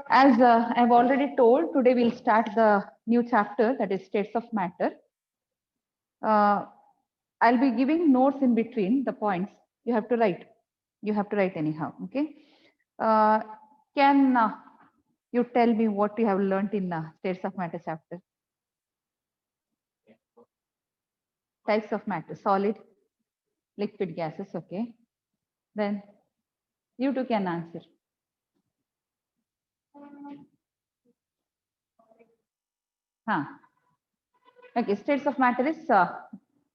As I've already told, today we'll start the new chapter, that is states of matter. I'll be giving notes in between the points. You have to write. You have to write anyhow. Okay. Can you tell me what you have learned in states of matter chapter? Types of matter: solid, liquid, gases. Okay. Then you too can answer. Okay, states of matter is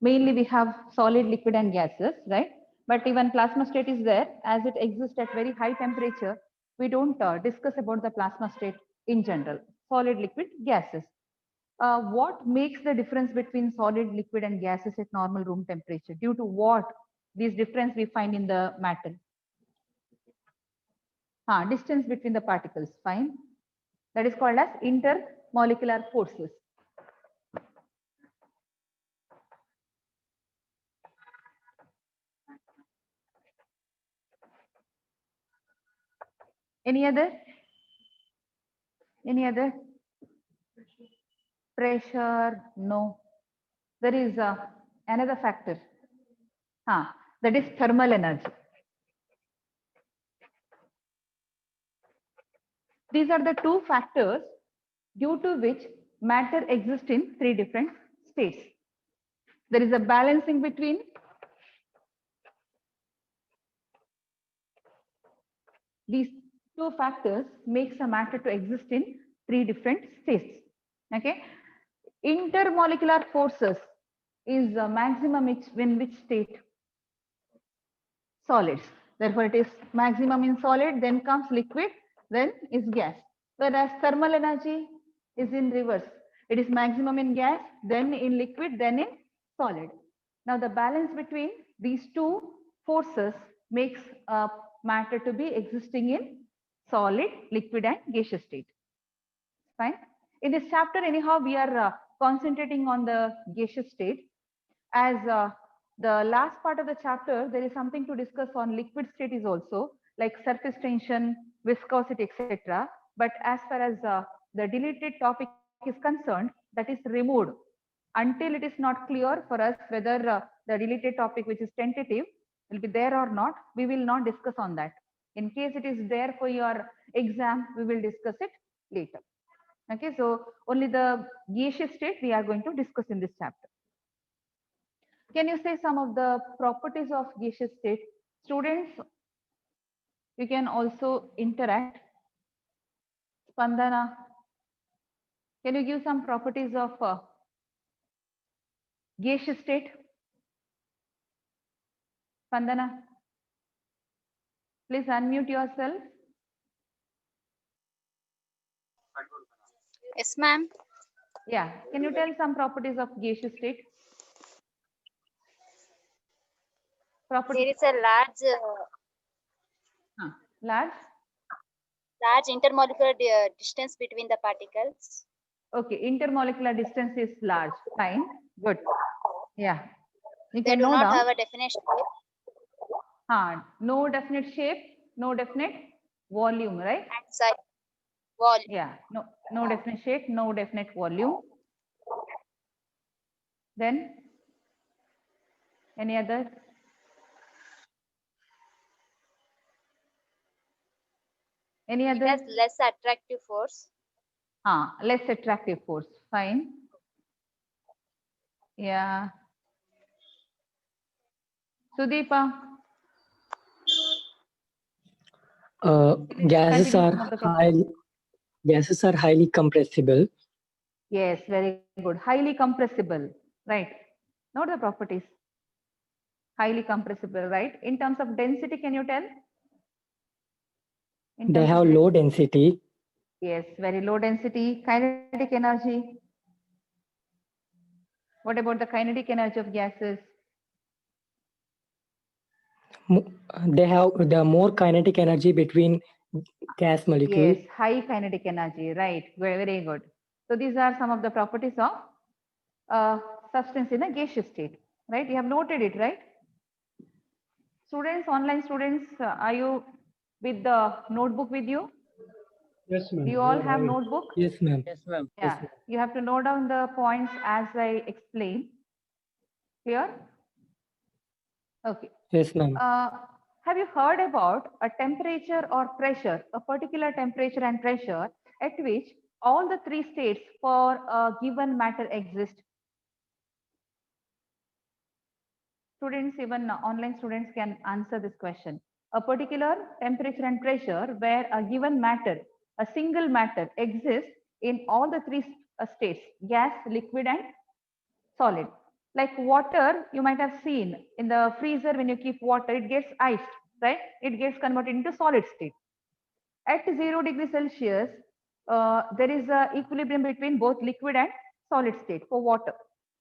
mainly we have solid, liquid, and gases, right? But even plasma state is there, as it exists at very high temperature. We don't discuss about the plasma state in general. Solid, liquid, gases. What makes the difference between solid, liquid, and gases at normal room temperature? Due to what this difference we find in the matter? Distance between the particles. Fine. That is called as intermolecular forces. Any other? Any other? Pressure? No. There is another factor. That is thermal energy. These are the two factors due to which matter exists in three different states. There is a balancing between these two factors makes a matter to exist in three different states. Okay. Intermolecular forces is maximum in which state? Solids. Therefore, it is maximum in solid, then comes liquid, then is gas. Whereas thermal energy is in reverse. It is maximum in gas, then in liquid, then in solid. Now, the balance between these two forces makes matter to be existing in solid, liquid, and gaseous state. Fine. In this chapter, anyhow, we are concentrating on the gaseous state. As the last part of the chapter, there is something to discuss on liquid state is also, like surface tension, viscosity, etc. But as far as the deleted topic is concerned, that is removed until it is not clear for us whether the deleted topic, which is tentative, will be there or not. We will not discuss on that. In case it is there for your exam, we will discuss it later. Okay, so only the gaseous state we are going to discuss in this chapter. Can you say some of the properties of gaseous state? Students, you can also interact. Spandana, can you give some properties of gaseous state? Spandana, please unmute yourself. Yes, ma'am. Yeah, can you tell some properties of gaseous state? There is a large intermolecular distance between the particles. Okay, intermolecular distance is large. Fine, good. Yeah, you They can do know not down. have a definite shape. No definite shape, no definite volume, right? And size. Volume. Yeah, no definite shape, no definite volume. Then any other? Any other? It has less attractive force. Less attractive force. Fine. Yeah. Sudeepa. Gases are highly compressible. Yes, very good. Highly compressible, right? Note the properties. Highly compressible, right? In terms of density, can you tell? They have low density. Yes, very low density. Kinetic energy. What about the kinetic energy of gases? They have the more kinetic energy between gas molecules. Yes, high kinetic energy, right? Very good. So these are some of the properties of substance in a gaseous state, right? You have noted it, right? Students, online students, are you with the notebook with you? Yes, ma'am. Do you all We have it. notebook? Yes, ma'am. Yes, ma'am. Yeah, you have to note down the points as I explain. Clear? Okay. Yes, ma'am. Have you heard about a temperature or pressure, a particular temperature and pressure at which all the three states for a given matter exist? Students, even online students can answer this question. A particular temperature and pressure where a given matter, a single matter exists in all the three states, gas, liquid and solid. Like water, you might have seen in the freezer when you keep water, it gets iced, right? It gets converted into solid state. At 0 degrees Celsius, there is a equilibrium between both liquid and solid state for water.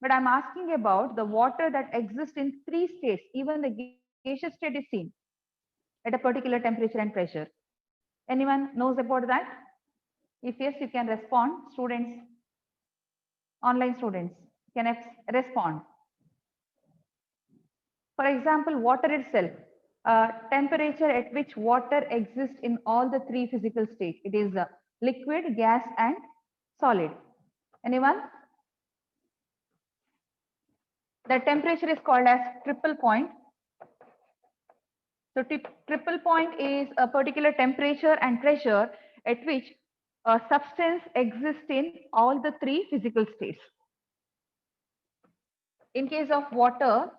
But I'm asking about the water that exists in three states, even the gaseous state is seen at a particular temperature and pressure. Anyone knows about that? If yes, you can respond. Students, online students can respond. For example, water itself, temperature at which water exists in all the three physical states. It is liquid, gas, and solid. Anyone? The temperature is called as triple point. So triple point is a particular temperature and pressure at which a substance exists in all the three physical states. In case of water,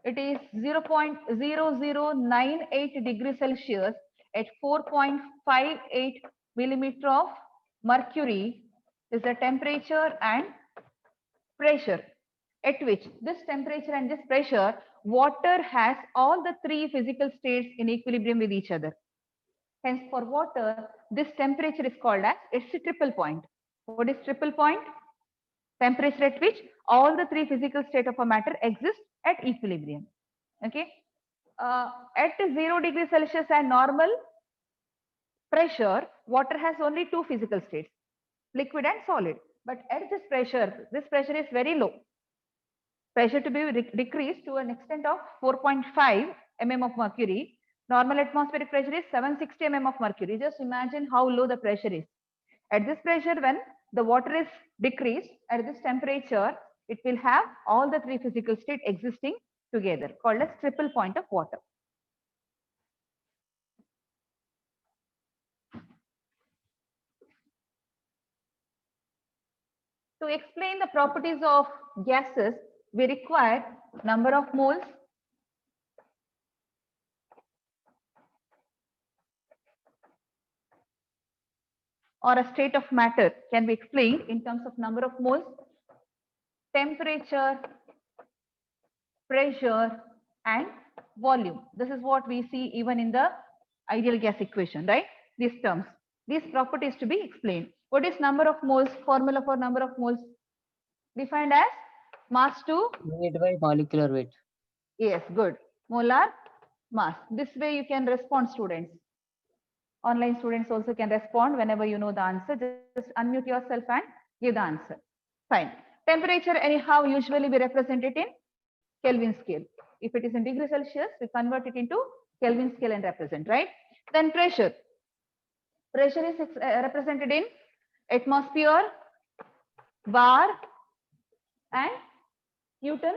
it is 0.0098 degrees Celsius at 4.58 millimeter of mercury is the temperature and pressure at which this temperature and this pressure, water has all the three physical states in equilibrium with each other. Hence, for water, this temperature is called as it's a triple point. What is triple point? Temperature at which all the three physical state of a matter exist at equilibrium. Okay. At 0 degrees Celsius and normal pressure, water has only two physical states, liquid and solid. But at this pressure is very low. Pressure to be decreased to an extent of 4.5 mm of mercury. Normal atmospheric pressure is 760 mm of mercury. Just imagine how low the pressure is. At this pressure, when the water is decreased at this temperature, it will have all the three physical states existing together, called as triple point of water. To explain the properties of gases, we require number of moles, or a state of matter can be explained in terms of number of moles, temperature, pressure, and volume. This is what we see even in the ideal gas equation, right? These terms, these properties to be explained. What is number of moles? Formula for number of moles defined as mass to Weight by molecular weight. yes, good, molar mass. This way you can respond, students. Online students also can respond whenever you know the answer. Just unmute yourself and give the answer. Fine. Temperature anyhow usually we represent it in Kelvin scale. If it is in degree Celsius, we convert it into Kelvin scale and represent, right? Then pressure. Pressure is represented in atmosphere, bar, and Newton.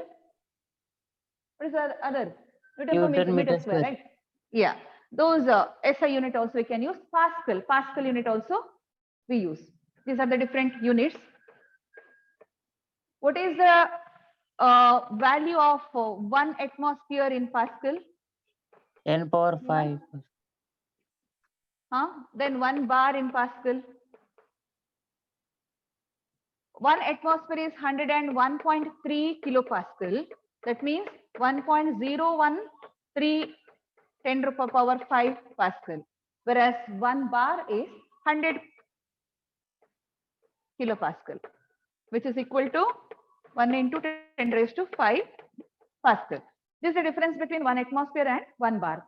What is the other? Newton per meter square, right? Yeah. Those SI unit also we can use. Pascal. Pascal unit also we use. These are the different units. What is the value of 1 atmosphere in Pascal? 10 power 5. Then 1 bar in Pascal. 1 atmosphere is 101.3 kilopascal. That means 1.013 10 to the power 5 Pascal. Whereas 1 bar is 100 kilopascal, which is equal to 1 into 10 raised to 5 Pascal. This is the difference between 1 atmosphere and 1 bar.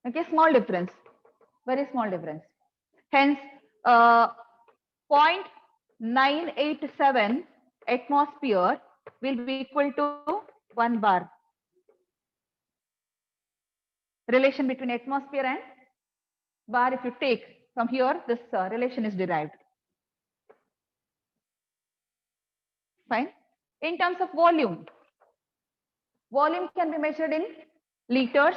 Okay, small difference, very small difference. Hence, 0.987 atmosphere will be equal to 1 bar. Relation between atmosphere and bar if you take from here, this relation is derived. Fine. In terms of volume, volume can be measured in liters,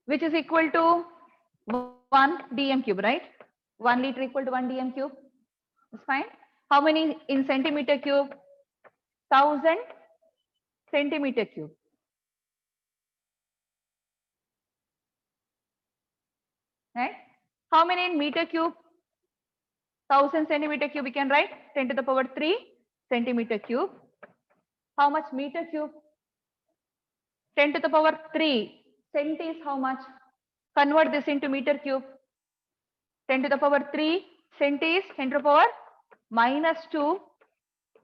which is equal to 1 dm cube, right? 1 liter equal to 1 dm cube. That's fine. How many in centimeter cube? 1000 centimeter cube. Right? How many in meter cube? 1000 centimeter cube we can write 10 to the power 3 centimeter cube. How much meter cube? 10 to the power 3. Cent is how much? Convert this into meter cube. 10 to the power 3. Cent is 10 to the power -2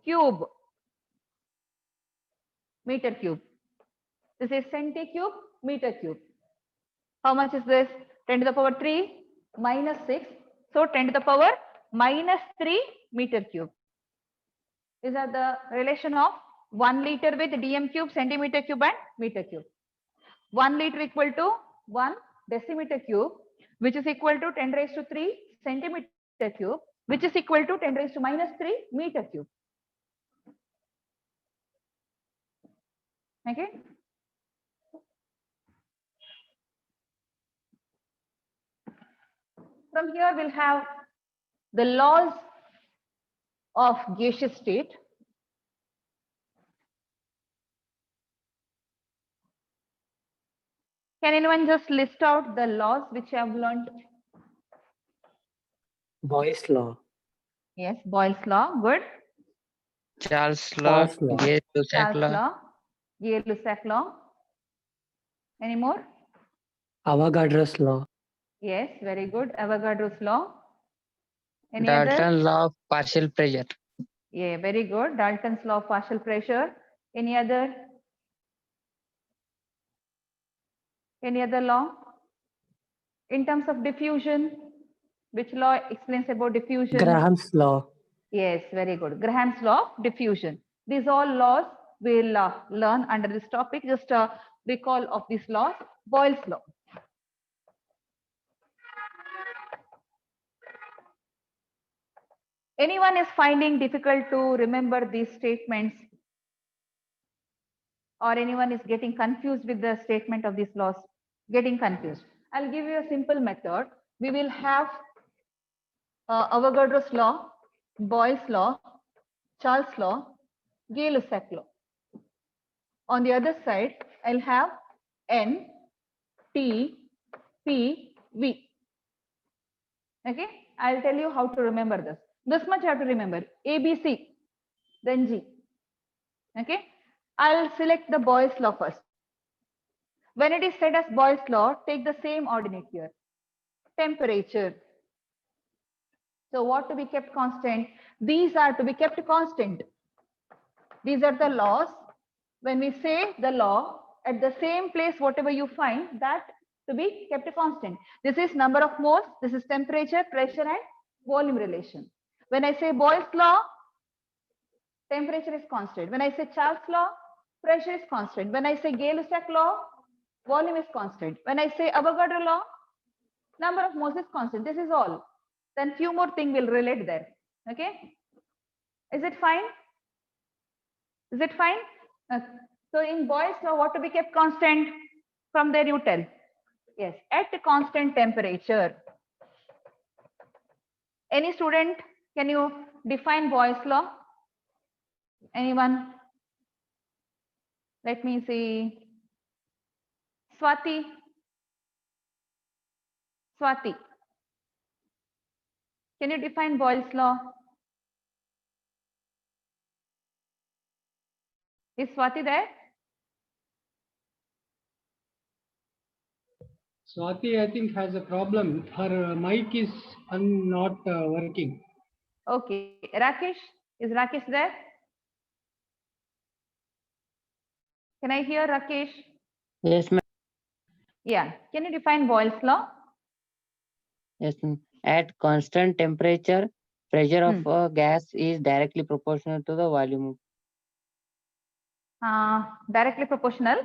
cube. Meter cube. This is centi-cube, meter cube. How much is this? 10 to the power 3 -6. So 10 to the power -3 meter cube. These are the relation of 1 liter with dm cube, centimeter cube and meter cube. 1 liter equal to 1 decimeter cube, which is equal to 10 raised to 3 centimeter cube, which is equal to 10 raised to -3 meter cube. Okay. From here we'll have the laws of gaseous state. Can anyone just list out the laws which you have learned? Boyle's law. Yes, Boyle's law. Good. Charles law, Charles law. Gay-Lussac Charles law, law. Gay-Lussac law. Any more? Avogadro's law. Yes, very good. Avogadro's law. Any other? Dalton's law of partial pressure, Yeah, very good. Dalton's law of partial pressure. Any other? Any other law? In terms of diffusion, which law explains about diffusion? Graham's law. Yes, very good. Graham's law of diffusion. These all laws we'll learn under this topic. Just recall of these laws. Boyle's law. Anyone is finding difficult to remember these statements, or anyone is getting confused with the statement of these laws? Getting confused. I'll give you a simple method. We will have Avogadro's law, Boyle's law, Charles law, Gay-Lussac law. On the other side, I'll have N, T, P, V. Okay, I'll tell you how to remember this. This much you have to remember. A, B, C, then G. Okay, I'll select the Boyle's law first. When it is said as Boyle's law, take the same ordinate here. Temperature. So what to be kept constant? These are to be kept constant. These are the laws. When we say the law, at the same place, whatever you find, that to be kept constant. This is number of moles. This is temperature, pressure and volume relation. When I say Boyle's law, temperature is constant. When I say Charles law, pressure is constant. When I say Gay-Lussac law, volume is constant. When I say Avogadro law, number of moles is constant. This is all. Then few more things will relate there. Okay. Is it fine? Is it fine? So in Boyle's law, what to be kept constant? From there you tell. Yes, at constant temperature. Any student, can you define Boyle's law? Anyone? Let me see. Swati. Swati. Can you define Boyle's law? Is Swati there? Swati, I think, has a problem. Her mic is not working. Okay. Rakesh? Is Rakesh there? Can I hear Rakesh? yes, ma'am. Yeah. Can you define Boyle's law? Yes, ma'am. At constant temperature, pressure of a gas is directly proportional to the volume. Directly proportional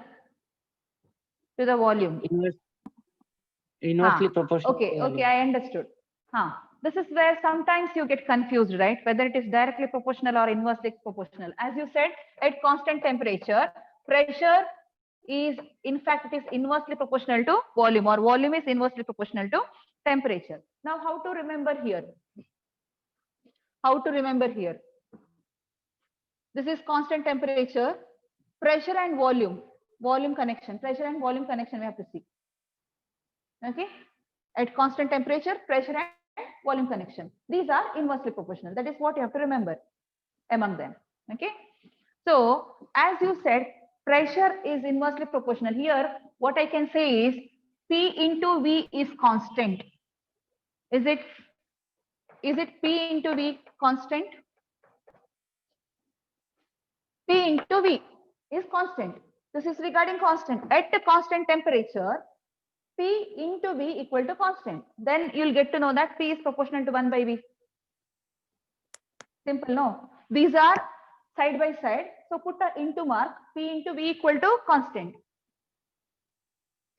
to the volume. Inverse, Inversely proportional. Okay, to okay, volume. I understood. This is where sometimes you get confused, right? Whether it is directly proportional or inversely proportional. As you said, at constant temperature, pressure is, in fact, it is inversely proportional to volume, or volume is inversely proportional to temperature. Now, how to remember here? How to remember here? This is constant temperature, pressure and volume connection, pressure and volume connection we have to see. Okay, at constant temperature, pressure and volume connection. These are inversely proportional. That is what you have to remember among them. Okay, so as you said, pressure is inversely proportional. Here, what I can say is P into V is constant. Is it P into V constant? P into V is constant. This is regarding constant. At the constant temperature, P into V equal to constant. Then you'll get to know that P is proportional to 1 by V. Simple, no? These are side by side. So put a into mark, P into V equal to constant.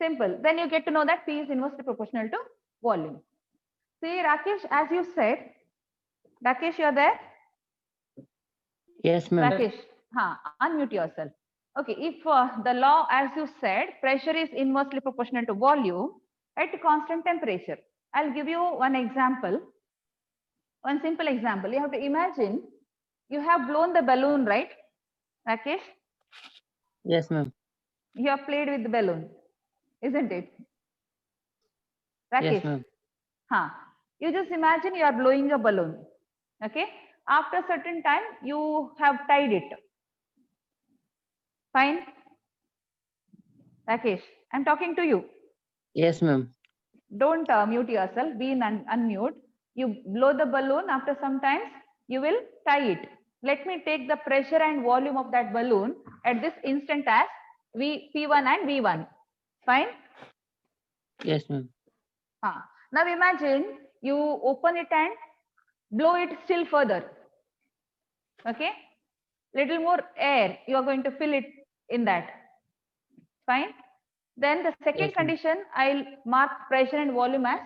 Simple. Then you get to know that P is inversely proportional to volume. See, Rakesh, as you said, Rakesh, you're there? Yes, ma'am. Rakesh, unmute yourself. Okay, if the law, as you said, pressure is inversely proportional to volume at constant temperature. I'll give you one example. One simple example. You have to imagine you have blown the balloon, right, Rakesh? Yes, ma'am. You have played with the balloon, isn't it? Yes, Rakesh? ma'am. You just imagine you are blowing a balloon. Okay. After a certain time, you have tied it. Fine. Rakesh, I'm talking to you. Yes, ma'am. Don't mute yourself. Be in unmute. You blow the balloon. After some time, you will tie it. Let me take the pressure and volume of that balloon at this instant as P1 and V1. Fine. Yes, ma'am. Now imagine you open it and blow it still further. Okay. Little more air. You are going to fill it in that. Fine. Then the second Yes, ma'am. condition, I'll mark pressure and volume as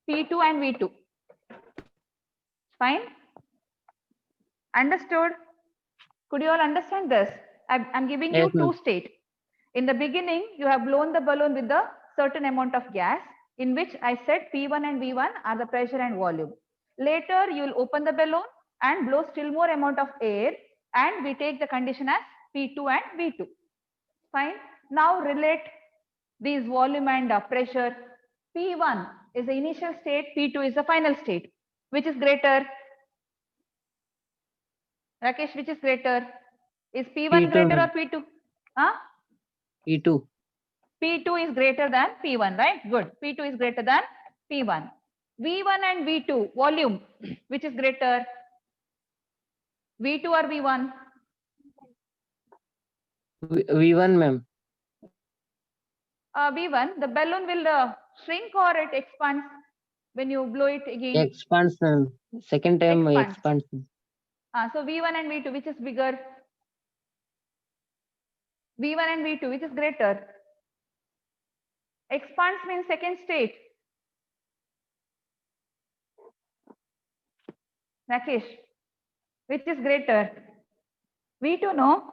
P2 and V2. Fine. Understood? Could you all understand this? I'm giving you Yes, ma'am. two states. In the beginning, you have blown the balloon with a certain amount of gas, in which I said P1 and V1 are the pressure and volume. Later, you will open the balloon and blow still more amount of air, and we take the condition as P2 and V2. Fine. Now relate these volume and pressure. P1 is the initial state, P2 is the final state. Which is greater? Rakesh, which is greater? Is P1 P2, greater ma'am. or P2? P2. P2 is greater than P1, right? Good. P2 is greater than P1. V1 and V2, volume, which is greater? V2 or V1? V1, ma'am. V1, the balloon will shrink or it expands when you blow it again? Expands, ma'am. Second time Expands. expands. So V1 and V2, which is bigger? V1 and V2, which is greater? Expands means second state. Rakesh, which is greater? V2, no?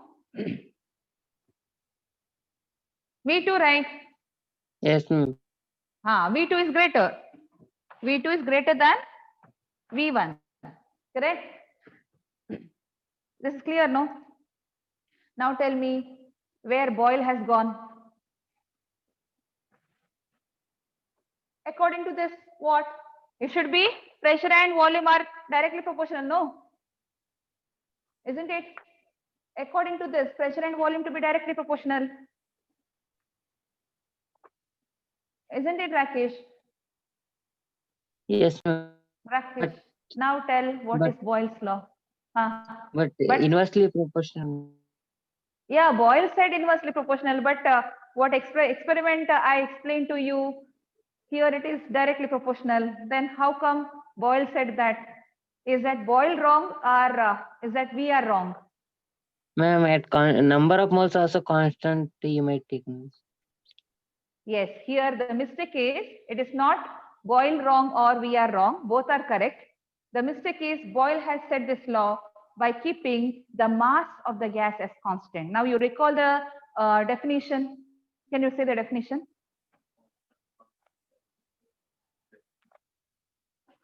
V2, right? Yes, ma'am. V2 is greater. V2 is greater than V1. Correct? This is clear, no? Now tell me where Boyle has gone. According to this, what? It should be pressure and volume are directly proportional, no? Isn't it? According to this, pressure and volume to be directly proportional. Isn't it, Rakesh? Yes, ma'am. Rakesh, now tell what is Boyle's law. But But- inversely proportional. Yeah, Boyle said inversely proportional, but what experiment I explained to you, here it is directly proportional. Then how come Boyle said that? Is that Boyle wrong or is that we are wrong? Ma'am, at number of moles also constant you might take. ma'am. Yes, here the mistake is, it is not Boyle wrong or we are wrong. Both are correct. The mistake is Boyle has set this law by keeping the mass of the gas as constant. Now you recall the definition. Can you say the definition?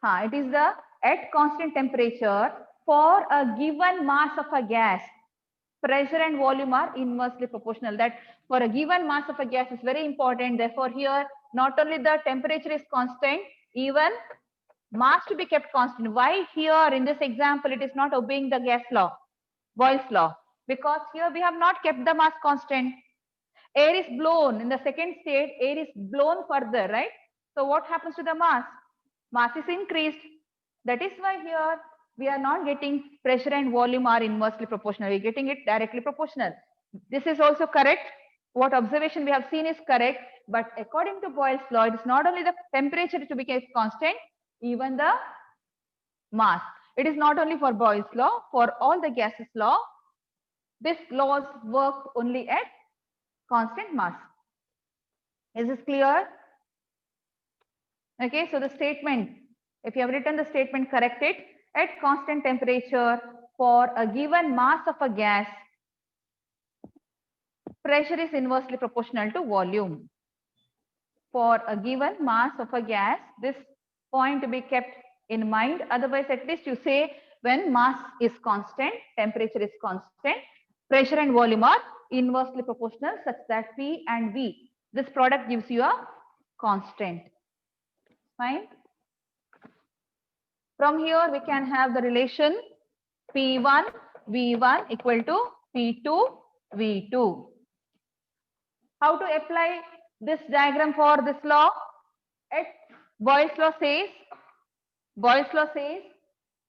It is the at constant temperature for a given mass of a gas, pressure and volume are inversely proportional. That for a given mass of a gas is very important. Therefore, here not only the temperature is constant, even mass to be kept constant. Why here in this example it is not obeying the gas law, Boyle's law? Because here we have not kept the mass constant. Air is blown in the second state, air is blown further, right? So what happens to the mass? Mass is increased. That is why here we are not getting pressure and volume are inversely proportional. We are getting it directly proportional. This is also correct. What observation we have seen is correct. But according to Boyle's law, it is not only the temperature to be kept constant, even the mass. It is not only for Boyle's law, for all the gases law, this laws work only at constant mass. Is this clear? Okay, so the statement, if you have written the statement, correct it. At constant temperature for a given mass of a gas, pressure is inversely proportional to volume. For a given mass of a gas, this point to be kept in mind. Otherwise, at least you say when mass is constant, temperature is constant, pressure and volume are inversely proportional such that P and V, this product gives you a constant. Fine. From here, we can have the relation P1 V1 equal to P2 V2. How to apply this diagram for this law? At Boyle's law says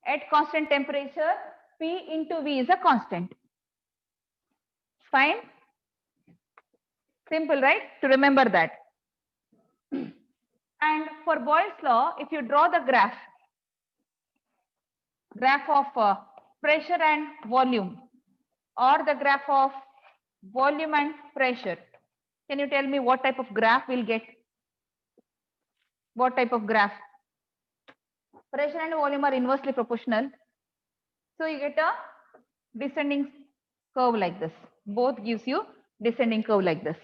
at constant temperature, P into V is a constant. Fine. Simple, right? To remember that. And for Boyle's law, if you draw the graph of pressure and volume, or the graph of volume and pressure, can you tell me what type of graph we'll get? What type of graph? Pressure and volume are inversely proportional. So you get a descending curve like this. Both gives you descending curve like this.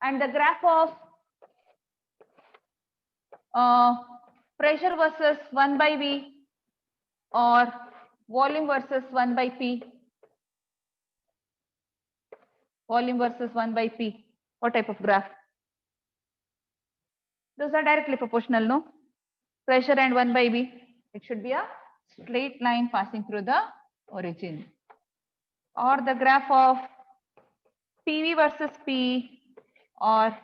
And the graph of pressure versus 1 by V or volume versus 1 by P. Volume versus 1 by P. What type of graph? Those are directly proportional, no? Pressure and 1 by V. It should be a straight line passing through the origin. Or the graph of PV versus P or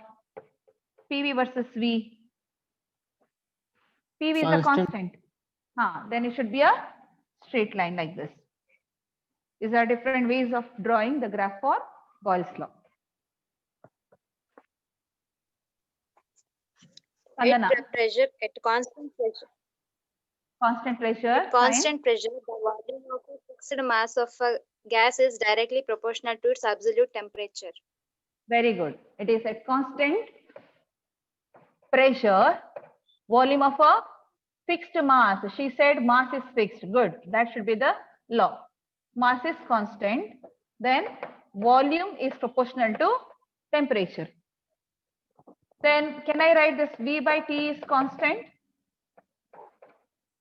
PV versus V. PV is a constant. Then it should be a straight line like this. These are different ways of drawing the graph for Boyle's law. Vandana. At pressure, at constant pressure. Constant pressure. At constant pressure, the volume of a fixed mass of a gas is directly proportional to its absolute temperature. Very good. It is at constant pressure, volume of a fixed mass. She said mass is fixed. Good. That should be the law. Mass is constant. Then volume is proportional to temperature. Then can I write this V by T is constant?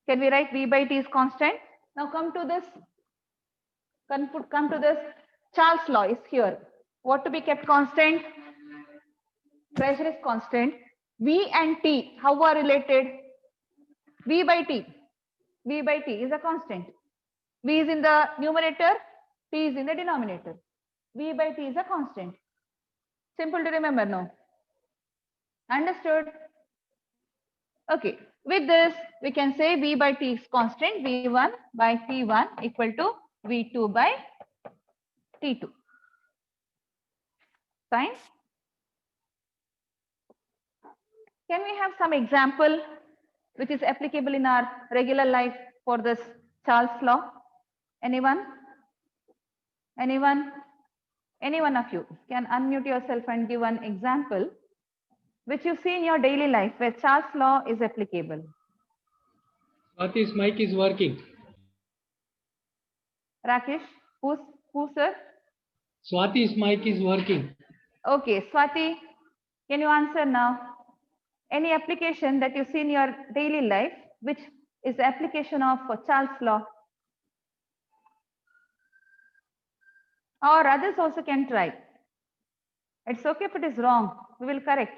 Can we write V by T is constant? Now come to this. Come to this. Charles' law is here. What to be kept constant? Pressure is constant. V and T, how are related? V by T. V by T is a constant. V is in the numerator, T is in the denominator. V by T is a constant. Simple to remember now. Understood? Okay. With this, we can say V by T is constant. V1 by T1 equal to V2 by T2. Fine. Can we have some example which is applicable in our regular life for this Charles' law? Anyone? Anyone? Any one of you can unmute yourself and give an example which you see in your daily life where Charles' law is applicable? Swati's mic is working. Rakesh, who, sir? Swati's mic is working. Okay, Swati, can you answer now? Any application that you see in your daily life, which is the application of Charles' law? Or others also can try. It's okay if it is wrong. We will correct.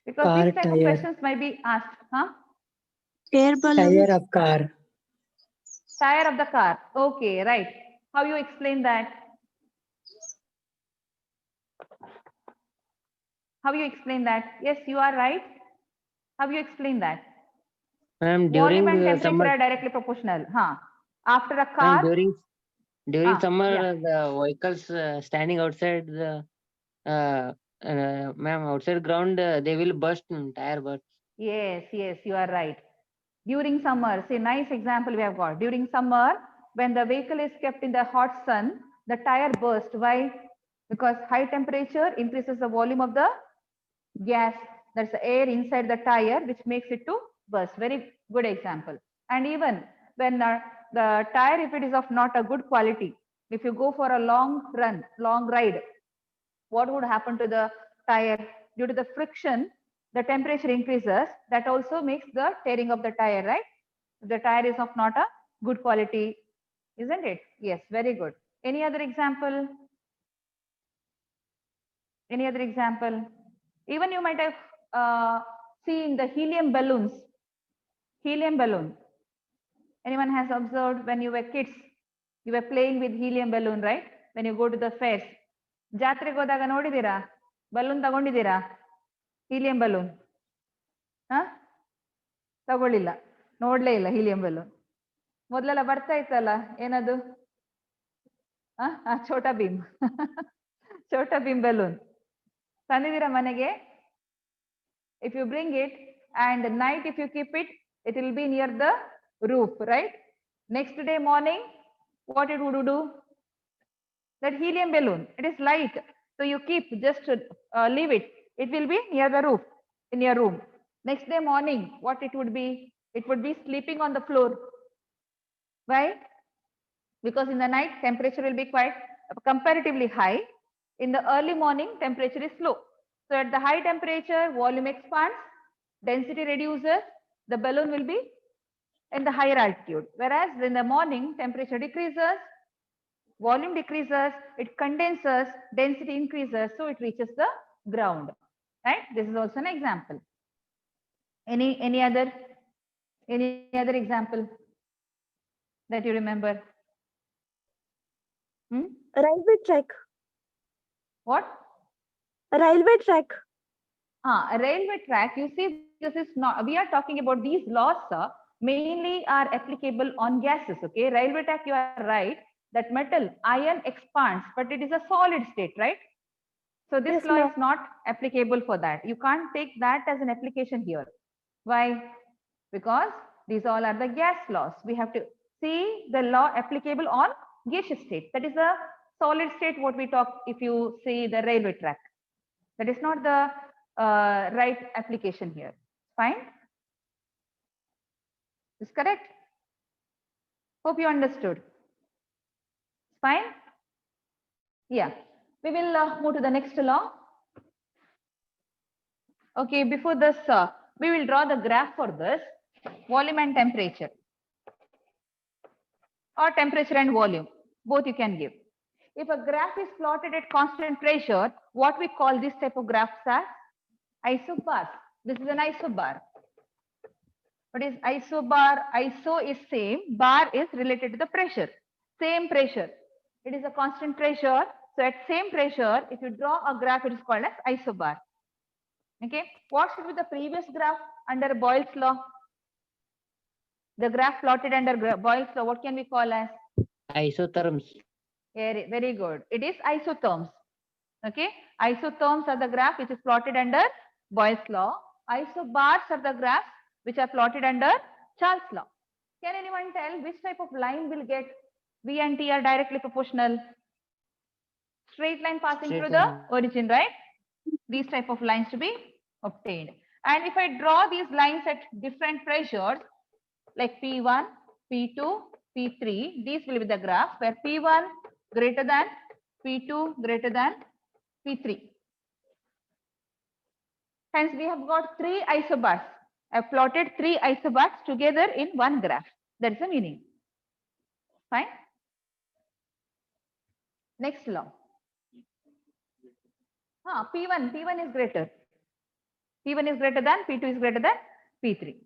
Because Car these type of tire. questions might be asked. Huh? Air balloon. Tire of car. Tire of the car. Okay, right. How you explain that? How you explain that? Yes, you are right. How you explain that? Ma'am, Volume during and temperature summer, are directly proportional. Huh? After a ma'am, car, during summer, yeah. the vehicles standing outside the ma'am, outside ground, they will burst, tire burst. Yes, yes, you are right. During summer, see, nice example we have got. During summer, when the vehicle is kept in the hot sun, the tire burst. Why? Because high temperature increases the volume of the gas, that's the air inside the tire, which makes it to burst. Very good example. And even when the tire, if it is of not a good quality, if you go for a long run, long ride, what would happen to the tire? Due to the friction, the temperature increases. That also makes the tearing of the tire, right? The tire is of not a good quality, isn't it? Yes, very good. Any other example? Any other example? Even you might have seen the helium balloons. Helium balloon. Anyone has observed when you were kids, you were playing with helium balloon, right? When you go to the fairs. ಜಾತ್ರೆಗೆ ಹೋದಾಗ ನೋಡಿದೀರಾ balloon ತಗೊಂಡಿದ್ದೀರಾ helium balloon ತಗೊಳ್ಳಿಲ್ಲ ನೋಡ್ಲೇ ಇಲ್ಲ helium balloon ಮೊದಲೆಲ್ಲ ಬರ್ತಾ ಇತ್ತಲ್ಲ ಏನದು Chota Bhim Chota Bhim balloon ತಂದಿದ್ದೀರಾ ಮನೆಗೆ if you bring it and night if you keep it, it will be near the roof, right? Next day morning, what it would do? That helium balloon, it is light, so you keep, just leave it, it will be near the roof in your room. Next day morning, what it would be? It would be sleeping on the floor. Why? Because in the night temperature will be quite comparatively high. In the early morning temperature is low. So at the high temperature, volume expands, density reduces, the balloon will be in the higher altitude. Whereas in the morning, temperature decreases, volume decreases, it condenses, density increases, so it reaches the ground. Right? This is also an example. Any other example that you remember? Railway track. What? Railway track. A railway track, you see, this is not, we are talking about these laws mainly are applicable on gases. Okay, railway track, you are right, that metal iron expands, but it is a solid state, right? So this Yes, law ma'am. is not applicable for that. You can't take that as an application here. Why? Because these all are the gas laws. We have to see the law applicable on gaseous state. That is a solid state what we talk if you see the railway track. That is not the right application here. Fine? Is correct? Hope you understood. Fine? Yeah. We will move to the next law. Okay, before this, we will draw the graph for this. Volume and temperature. Or temperature and volume. Both you can give. If a graph is plotted at constant pressure, what we call this type of graphs are isobar. This is an isobar. What is isobar? Iso is same, bar is related to the pressure. Same pressure. It is a constant pressure. So at same pressure, if you draw a graph, it is called as isobar. Okay. What should be the previous graph under Boyle's law? The graph plotted under Boyle's law, what can we call as? Isotherms. Very, very good. It is isotherms. Okay. Isotherms are the graph which is plotted under Boyle's law. Isobars are the graphs which are plotted under Charles' law. Can anyone tell which type of line will get V and T are directly proportional? Straight line passing Straight through the line. origin, right? these type of lines to be obtained. And if I draw these lines at different pressures, like P1, P2, P3, these will be the graph where P1 greater than P2 greater than P3. Hence, we have got 3 isobars. I have plotted 3 isobars together in one graph. That's the meaning. Fine. Next law. P1 is greater. P1 is greater than, P2 is greater than P3.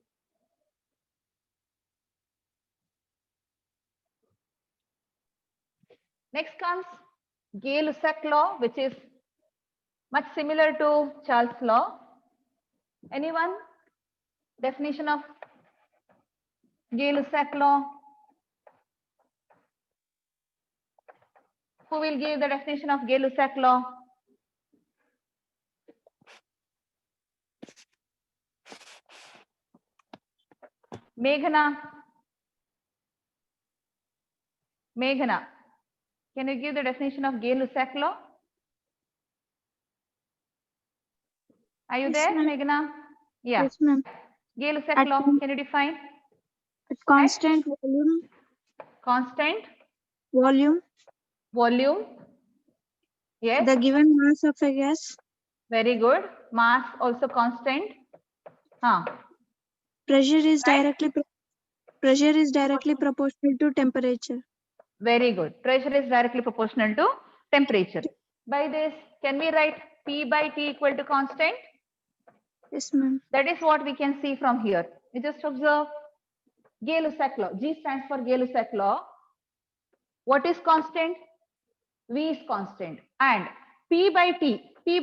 Next comes Gay-Lussac law, which is much similar to Charles' law. Anyone? Definition of Gay-Lussac law? Who will give the definition of Gay-Lussac law? Meghana. Meghana. Can you give the definition of Gay-Lussac law? Are you Yes, there, ma'am. Meghana? Yeah. Yes, ma'am. Gay-Lussac At law, con- can you define? At constant volume, Constant volume, Yes. the given mass of a gas, Very good. Mass also constant. pressure is Right. directly proportional to temperature. Very good. Pressure is directly proportional to temperature. By this, can we write P by T equal to constant? Yes, ma'am. That is what we can see from here. You just observe Gay-Lussac law. G stands for Gay-Lussac law. What is constant? V is constant. And P by T, P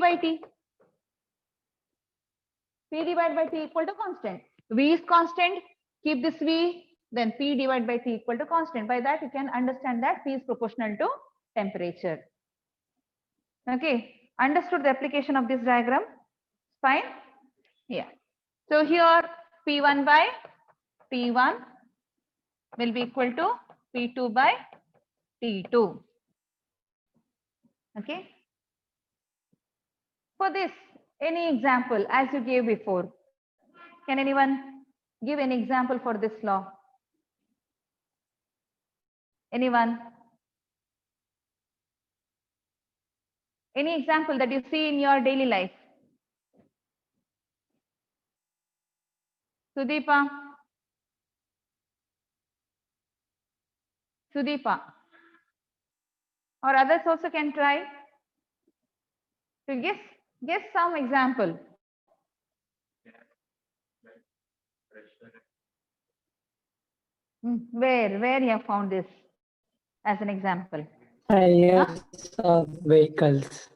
divided by T equal to constant. V is constant. Keep this V, then P divided by T equal to constant. By that, you can understand that P is proportional to temperature. Okay. Understood the application of this diagram? Fine? Yeah. So here P1 by T1 will be equal to P2 by T2. Okay. For this, any example as you gave before? Can anyone give an example for this law? Anyone? Any example that you see in your daily life? Sudeepa? Sudeepa? Or others also can try to guess some example. Where you have found this as an example? Tires of vehicles.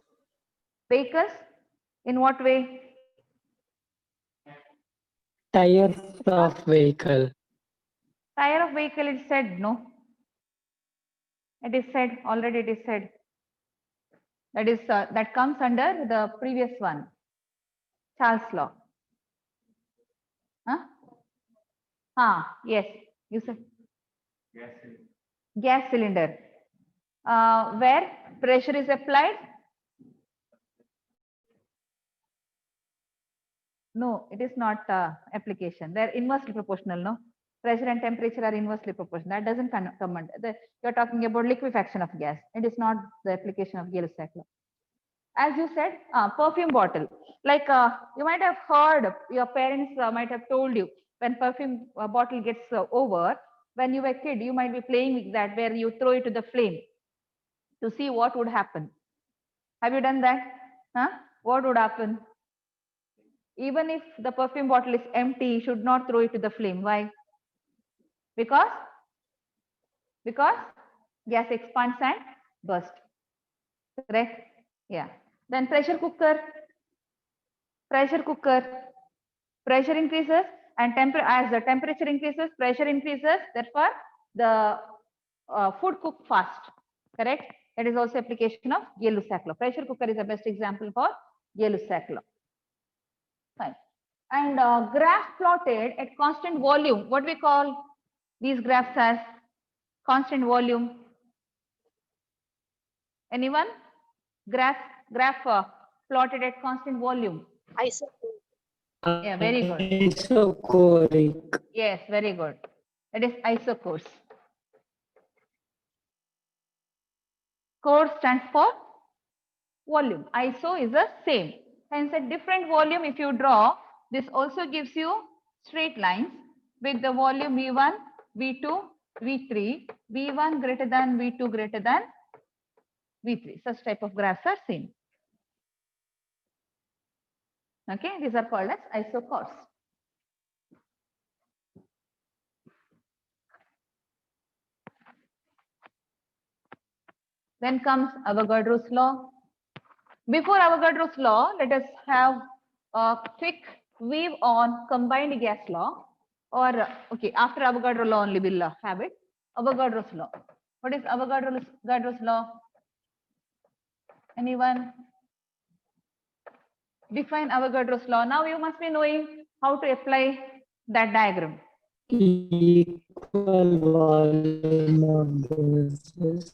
Vehicles? In what way? Tires of vehicle. Tire of vehicle is said, no? It is said, already it is said. That is that comes under the previous one, Charles law. Yes, you said. Gas cylinder. Where pressure is applied? No, it is not application. They're inversely proportional, no? Pressure and temperature are inversely proportional. That doesn't come under. You're talking about liquefaction of gas. It is not the application of Gay-Lussac law. As you said, perfume bottle. Like you might have heard, your parents might have told you, when perfume bottle gets over, when you were a kid, you might be playing with that, where you throw it to the flame to see what would happen. Have you done that? What would happen? Even if the perfume bottle is empty, you should not throw it to the flame. Why? Because gas expands and bursts. Correct? Yeah. Then pressure cooker. Pressure increases and as the temperature increases, pressure increases. Therefore, the food cook fast. Correct? That is also application of Gay-Lussac law. Pressure cooker is the best example for Gay-Lussac law. Fine. And graph plotted at constant volume. What we call these graphs as constant volume? Anyone? Graph plotted at constant volume? Isochoric. Yeah, very good. Isochoric. Yes, very good. That is isochores. Core stands for volume. Iso is the same. Hence, a different volume, if you draw, this also gives you straight lines with the volume V1, V2, V3, V1 greater than V2 greater than V3. Such type of graphs are seen. Okay, these are called as isochores. Then comes Avogadro's law. Before Avogadro's law, let us have a quick weave on combined gas law. Or, okay, after Avogadro law only we'll have it. Avogadro's law. What is Avogadro's law? Anyone? Define Avogadro's law. Now you must be knowing how to apply that diagram. Equal volume of gases.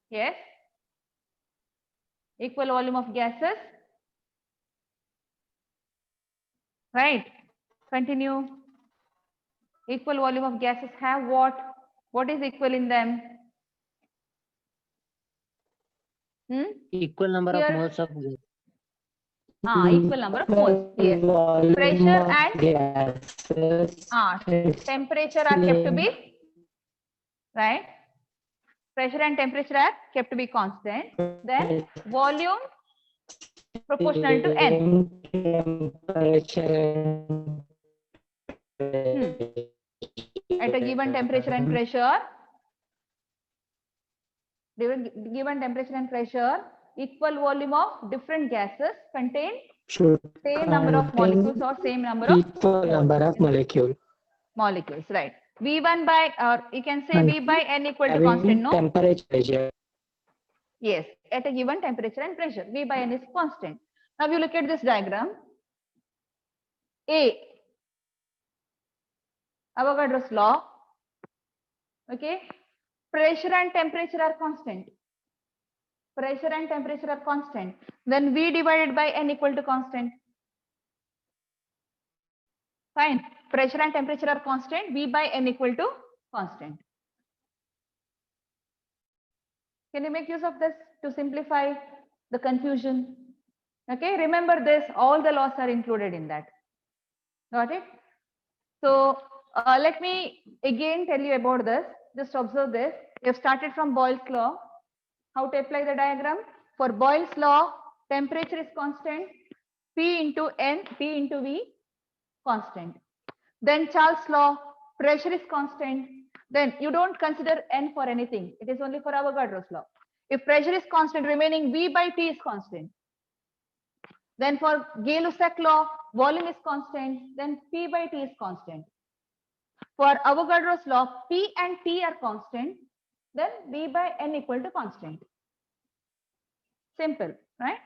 Yes. Equal volume of gases. Right. Continue. Equal volume of gases have what? What is equal in them? Equal number Here. of moles of gas. Equal number of moles. Yes. Volume Pressure of and gases. temperature are kept to be, right? Pressure and temperature are kept to be constant. Then volume proportional to N. Temperature At a given temperature and pressure, given temperature and pressure, equal volume of different gases contain should same number of molecules or same number of equal number of molecules. Molecules, right? V1 by, or you can say V by N equal to constant, no? Temperature. Yes, at a given temperature and pressure, V by N is constant. Now you look at this diagram. A, Avogadro's law. Okay, pressure and temperature are constant. Pressure and temperature are constant. Then V divided by N equal to constant. Fine. Pressure and temperature are constant. V by N equal to constant. Can you make use of this to simplify the confusion? Okay, remember this, all the laws are included in that. Got it? So let me again tell you about this. Just observe this. We have started from Boyle's law. How to apply the diagram? For Boyle's law, temperature is constant. P into N, P into V, constant. Then Charles' law, pressure is constant. Then you don't consider N for anything. It is only for Avogadro's law. If pressure is constant, remaining V by T is constant. Then for Gay-Lussac law, volume is constant. Then P by T is constant. For Avogadro's law, P and T are constant. Then V by N equal to constant. Simple, right?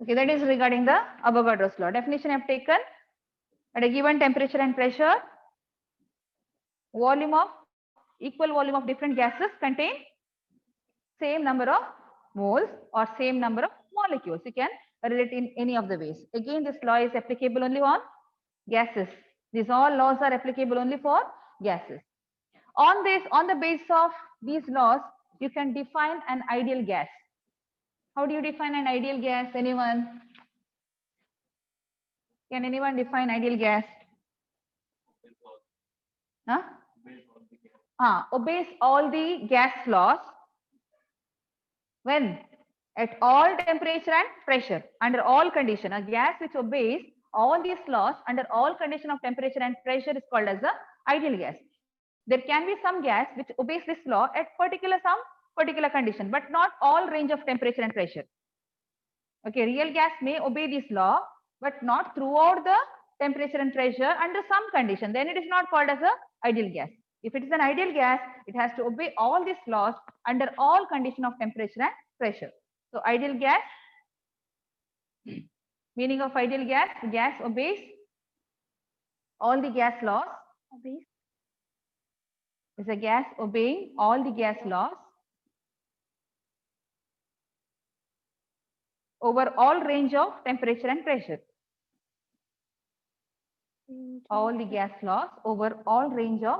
Okay, that is regarding the Avogadro's law. Definition I have taken. At a given temperature and pressure, equal volume of different gases contain same number of moles or same number of molecules. You can relate in any of the ways. Again, this law is applicable only on gases. These all laws are applicable only for gases. On the basis of these laws, you can define an ideal gas. How do you define an ideal gas? Anyone? Can anyone define ideal gas? Obeys all the gas laws when at all temperature and pressure, under all condition. A gas which obeys all these laws under all condition of temperature and pressure is called as the ideal gas. There can be some gas which obeys this law at some particular condition, but not all range of temperature and pressure. Okay, real gas may obey this law, but not throughout the temperature and pressure under some condition. Then it is not called as a ideal gas. If it is an ideal gas, it has to obey all these laws under all condition of temperature and pressure. So ideal gas, meaning of ideal gas, gas obeys all the gas laws. Is a gas obeying all the gas laws over all range of temperature and pressure. All the gas laws over all range of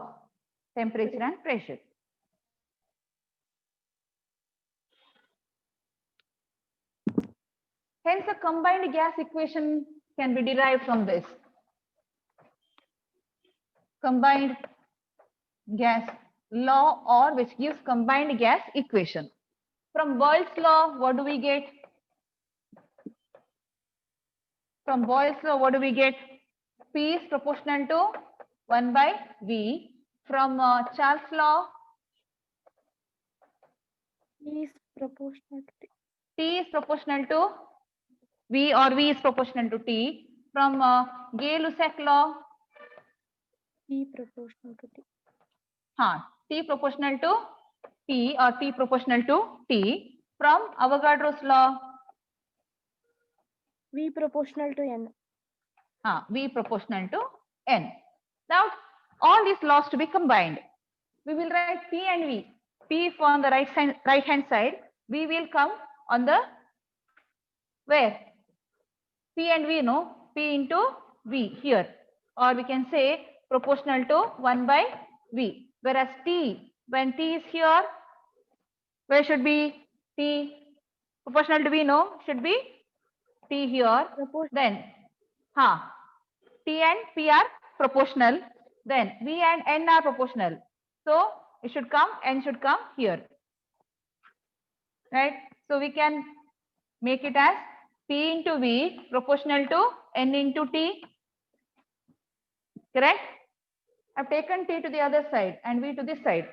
temperature and pressure. Hence, a combined gas equation can be derived from this. Combined gas law, or which gives combined gas equation. From Boyle's law, what do we get? From Boyle's law, what do we get? P is proportional to 1 by V. From Charles' law, T is proportional to T. T is proportional to V, or V is proportional to T. From Gay-Lussac law, T proportional to T. T proportional to T, or T proportional to T. From Avogadro's law, V proportional to N. V proportional to N. Now, all these laws to be combined. We will write P and V. P for on the right hand side. V will come on the where? P and V, no? P into V here. Or we can say proportional to 1 by V. Whereas T, when T is here, where should be T? Proportional to V, no? Should be T here. Then, T and P are proportional. Then V and N are proportional. So it should come, N should come here. Right? So we can make it as P into V proportional to N into T. Correct? I've taken T to the other side and V to this side.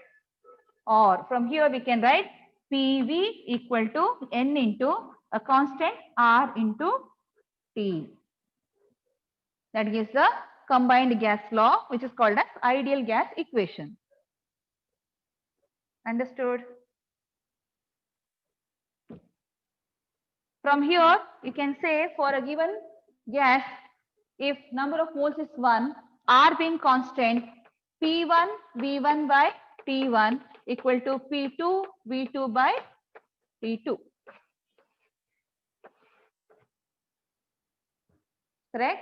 Or from here we can write PV equal to N into a constant R into T. That gives the combined gas law, which is called as ideal gas equation. Understood? From here, you can say for a given gas, if number of moles is 1, R being constant, P1 V1 by T1 equal to P2 V2 by T2. Correct?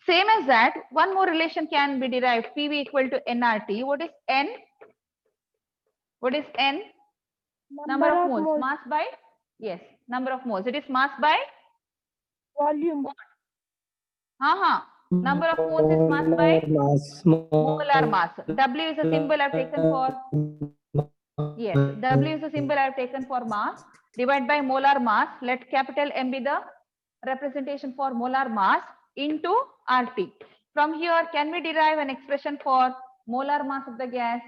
Same as that, one more relation can be derived. PV equal to nRT. What is N? What is N? Number of moles. Mass by? Yes, number of moles. It is mass by? Volume. Number of moles is mass by? Molar mass. W is a symbol I've taken for? Yes, W is a symbol I've taken for mass. Divide by molar mass. Let capital M be the representation for molar mass into RT. From here, can we derive an expression for molar mass of the gas?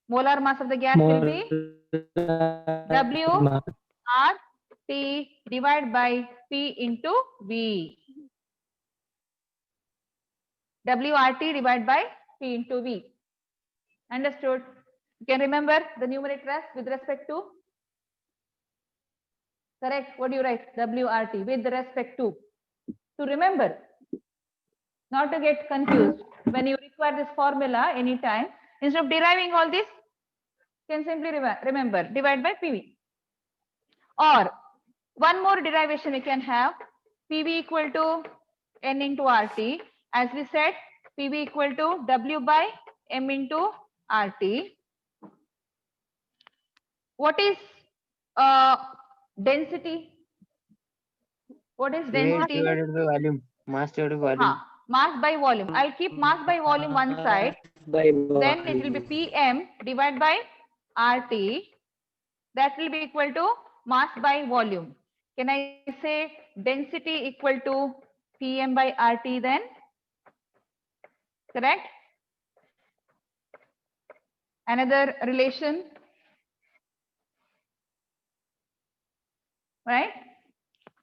Molar mass of the gas will be W R T divided by P into V. WRT divided by P into V. Understood? You can remember the numerator with respect to? Correct. What do you write? WRT with respect to. To remember. Not to get confused. When you require this formula anytime, instead of deriving all this, you can simply remember. Divide by PV. Or one more derivation we can have. PV equal to N into RT. As we said, PV equal to W by M into RT. What is density? What is density? Weight divided by volume. Mass divided by volume. Mass by volume. I'll keep mass by volume one side. Then it will be PM divided by RT. That will be equal to mass by volume. Can I say density equal to PM by RT then? Correct? Another relation. Right?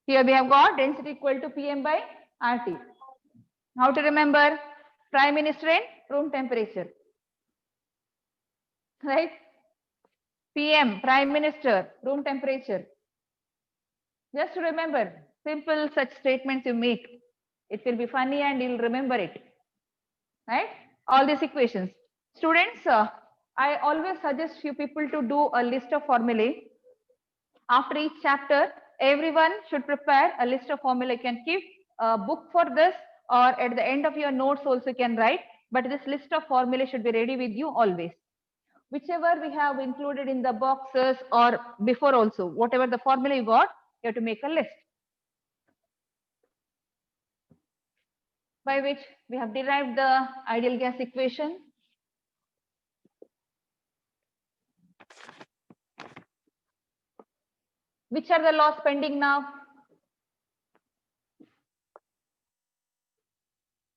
Here we have got density equal to PM by RT. How to remember? Prime Minister and room temperature. Right? PM, Prime Minister, room temperature. Just to remember, simple such statements you make. It will be funny and you'll remember it. Right? All these equations. Students, I always suggest few people to do a list of formulae. After each chapter, everyone should prepare a list of formulae. You can keep a book for this, or at the end of your notes also you can write, but this list of formulae should be ready with you always. Whichever we have included in the boxes or before also, whatever the formula you got, you have to make a list by which we have derived the ideal gas equation. Which are the laws pending now?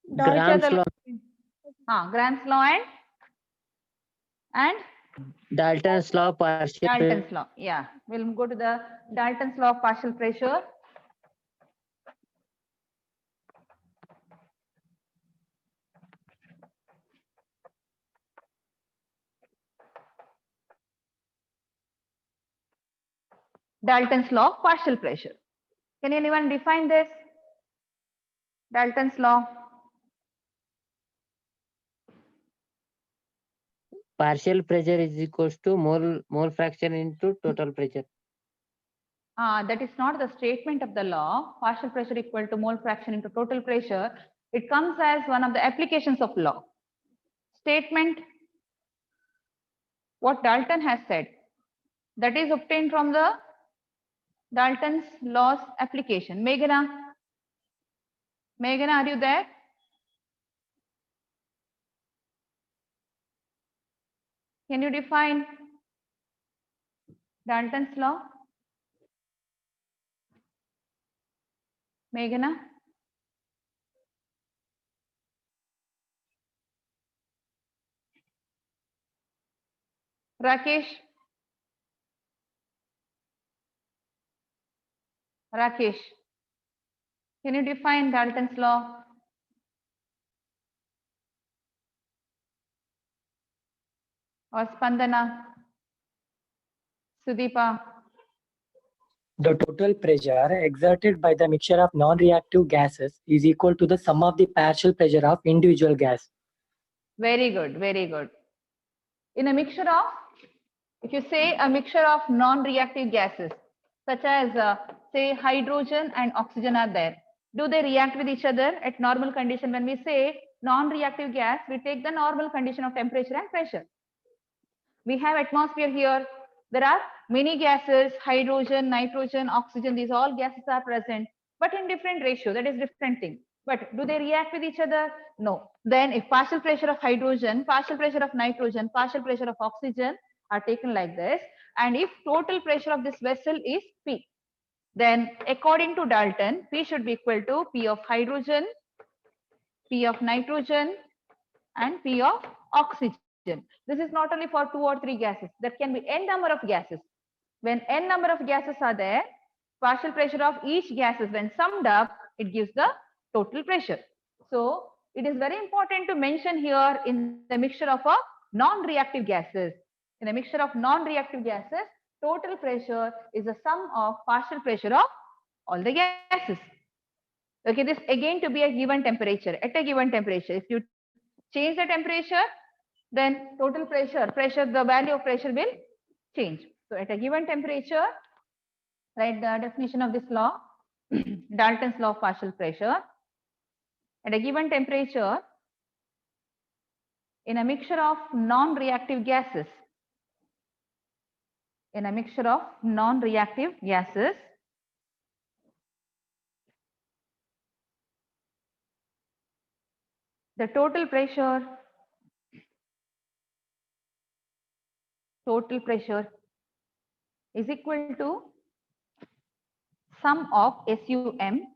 Which are Graham's the law, Graham's law and Dalton's law, partial Dalton's law. Yeah, we'll go to the Dalton's law of partial pressure. Dalton's law of partial pressure. Can anyone define this? Dalton's law. partial pressure is equals to mole fraction into total pressure. That is not the statement of the law. Partial pressure equal to mole fraction into total pressure. It comes as one of the applications of law. Statement, what Dalton has said, that is obtained from the Dalton's laws application. Meghana, are you there? Can you define Dalton's law? Meghana? Rakesh? Rakesh, can you define Dalton's law? Or Spandana? Sudeepa? The total pressure exerted by the mixture of non-reactive gases is equal to the sum of the partial pressure of individual gas. Very good, very good. In a mixture of, if you say a mixture of non-reactive gases, such as say hydrogen and oxygen are there, do they react with each other at normal condition? When we say non-reactive gas, we take the normal condition of temperature and pressure. We have atmosphere here. There are many gases, hydrogen, nitrogen, oxygen, these all gases are present, but in different ratio, that is different thing. But do they react with each other? No. Then if partial pressure of hydrogen, partial pressure of nitrogen, partial pressure of oxygen are taken like this, and if total pressure of this vessel is P, then according to Dalton, P should be equal to P of hydrogen, P of nitrogen, and P of oxygen. This is not only for 2 or 3 gases. There can be n number of gases. When n number of gases are there, partial pressure of each gases when summed up, it gives the total pressure. So it is very important to mention here in the mixture of a non-reactive gases. In a mixture of non-reactive gases, total pressure is the sum of partial pressure of all the gases. Okay, this again to be a given temperature. At a given temperature, if you change the temperature, then total pressure, the value of pressure will change. So at a given temperature, write the definition of this law, Dalton's law of partial pressure. At a given temperature, in a mixture of non-reactive gases, the total pressure is equal to sum of SUM,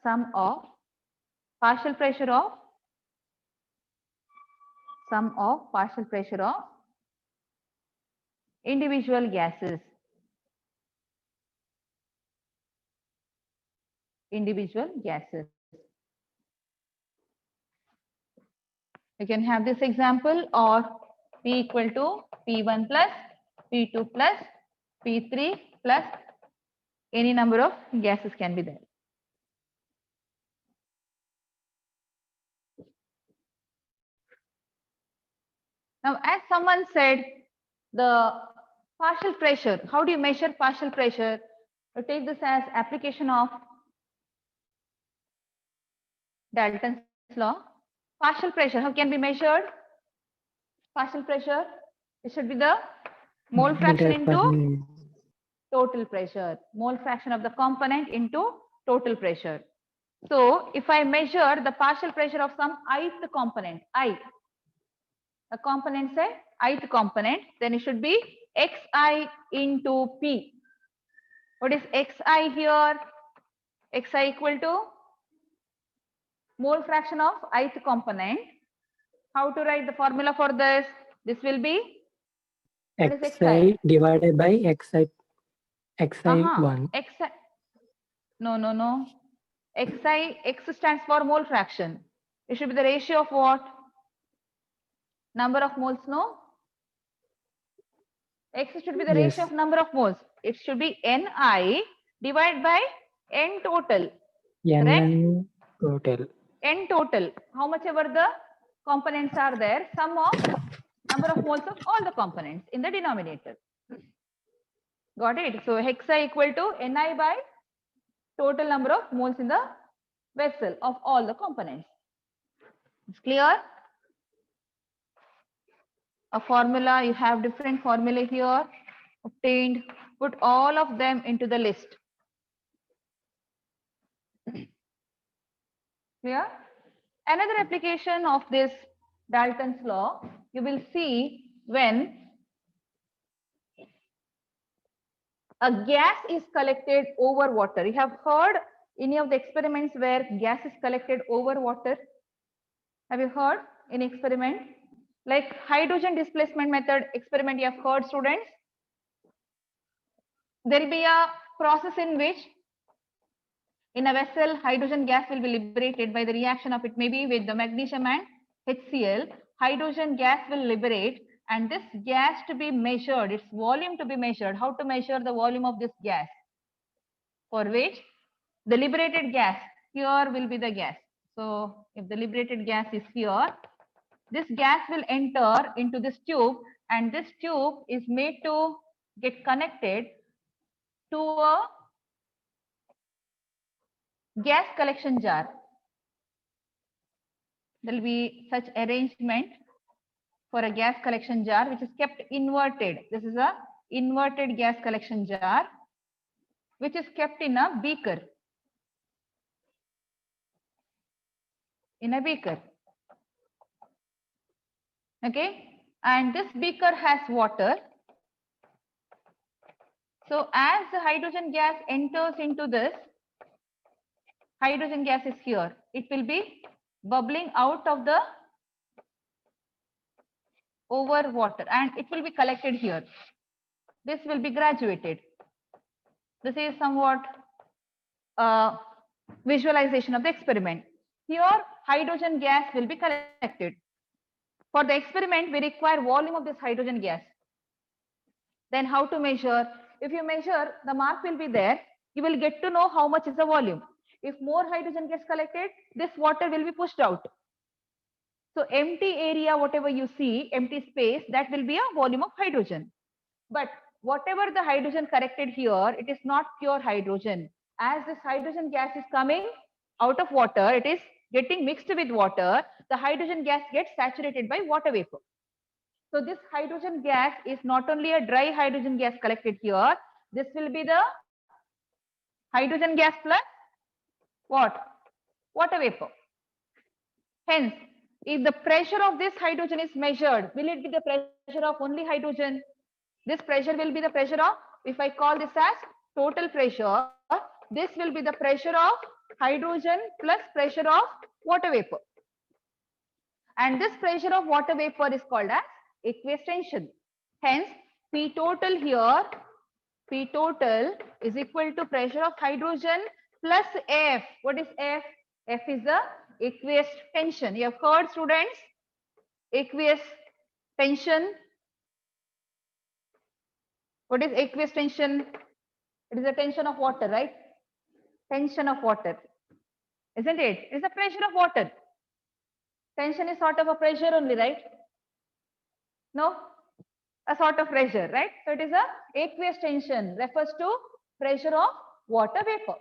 sum of partial pressure of individual gases. You can have this example, or P equal to P1 plus P2 plus P3 plus any number of gases can be there. Now, as someone said, the partial pressure, how do you measure partial pressure? You take this as application of Dalton's law. Partial pressure, how can be measured? Partial pressure, it should be the mole fraction into total pressure. Mole fraction of the component into total pressure. So if I measure the partial pressure of some ith component, I, the component say ith component, then it should be xi into p. What is xi here? Xi equal to mole fraction of ith component. How to write the formula for this? This will be what is xi divided by xi Uh-huh. one. Xi. No. Xi, X stands for mole fraction. It should be the ratio of what? Number of moles, no? X should be the Yes. ratio of number of moles. It should be Ni divided by N total. N total. N total. How much ever the components are there, sum of number of moles of all the components in the denominator. Got it? So hexa equal to Ni by total number of moles in the vessel of all the components. It's clear? A formula, you have different formula here obtained. Put all of them into the list. Clear? Another application of this Dalton's law, you will see when a gas is collected over water. You have heard any of the experiments where gas is collected over water? Have you heard in experiment? Like hydrogen displacement method experiment you have heard, students? There will be a process in which in a vessel, hydrogen gas will be liberated by the reaction of it maybe with the magnesium and HCl. Hydrogen gas will liberate, and this gas to be measured, its volume to be measured. How to measure the volume of this gas? For which the liberated gas, here will be the gas. So if the liberated gas is here, this gas will enter into this tube, and this tube is made to get connected to a gas collection jar. There will be such arrangement for a gas collection jar which is kept inverted. This is a inverted gas collection jar which is kept in a beaker. In a beaker. Okay. And this beaker has water. So as the hydrogen gas enters into this, hydrogen gas is here. It will be bubbling out of the over water and it will be collected here. This will be graduated. This is somewhat visualization of the experiment. Here hydrogen gas will be collected. For the experiment, we require volume of this hydrogen gas. Then how to measure? If you measure, the mark will be there. You will get to know how much is the volume. If more hydrogen gets collected, this water will be pushed out. So empty area, whatever you see, empty space, that will be a volume of hydrogen. But whatever the hydrogen collected here, it is not pure hydrogen. As this hydrogen gas is coming out of water, it is getting mixed with water. The hydrogen gas gets saturated by water vapor. So this hydrogen gas is not only a dry hydrogen gas collected here. This will be the hydrogen gas plus what? Water vapor. Hence, if the pressure of this hydrogen is measured, will it be the pressure of only hydrogen? This pressure will be the pressure of, if I call this as total pressure, this will be the pressure of hydrogen plus pressure of water vapor. And this pressure of water vapor is called as aqueous tension. Hence, P total here, P total is equal to pressure of hydrogen plus F. What is F? F is the aqueous tension. You have heard, students? Aqueous tension. What is aqueous tension? It is the tension of water, right? Tension of water. Isn't it? It is the pressure of water. Tension is sort of a pressure only, right? No, a sort of pressure, right? So it is a aqueous tension, refers to pressure of water vapor.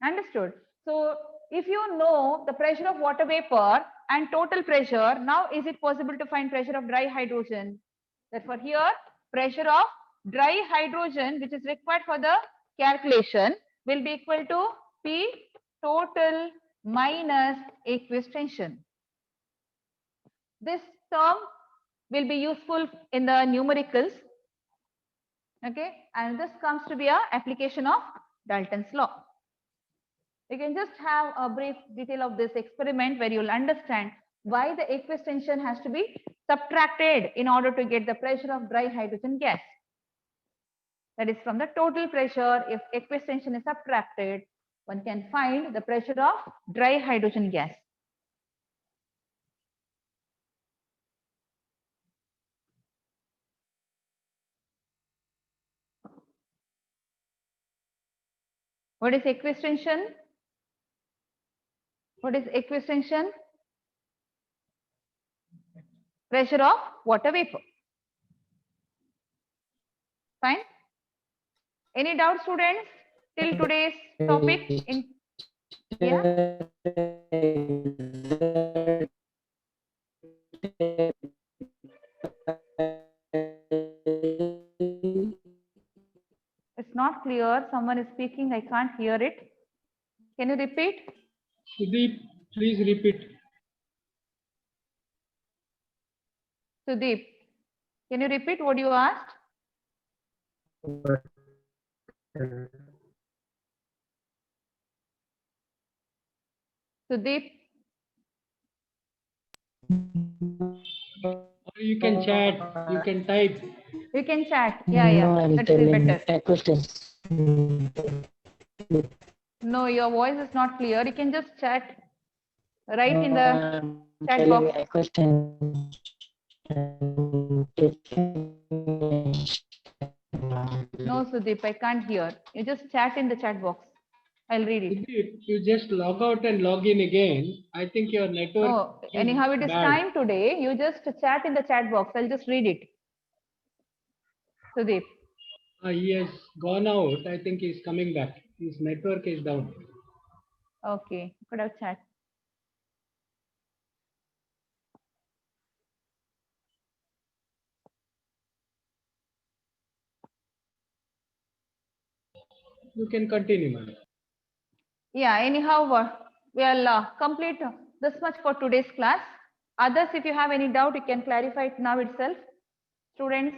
Understood? So if you know the pressure of water vapor and total pressure, now is it possible to find pressure of dry hydrogen? Therefore here pressure of dry hydrogen, which is required for the calculation, will be equal to P total minus aqueous tension. This term will be useful in the numericals. Okay, and this comes to be a application of Dalton's law. You can just have a brief detail of this experiment where you'll understand why the aqueous tension has to be subtracted in order to get the pressure of dry hydrogen gas. That is, from the total pressure, if aqueous tension is subtracted, one can find the pressure of dry hydrogen gas. What is aqueous tension? What is aqueous tension? Pressure of water vapor. Fine. Any doubt, students, till today's topic? Yeah. It's not clear. Someone is speaking. I can't hear it. Can you repeat? Sudeep, please repeat. Sudeep, can you repeat what you asked? Sudeep, Or you can chat, you can type. you can chat. Yeah. That's better. Questions. No, your voice is not clear. You can just chat right in the chat box. Question. No, Sudeep, I can't hear. You just chat in the chat box. I'll read it. Sudeep, you just log out and log in again. I think your network. Oh, anyhow, it is bad. time today. You just chat in the chat box. I'll just read it. Sudeep. He has gone out. I think he's coming back. His network is down. Okay, could have chat. You can continue, madam. Yeah, anyhow, we'll complete this much for today's class. Others, if you have any doubt, you can clarify it now itself. Students,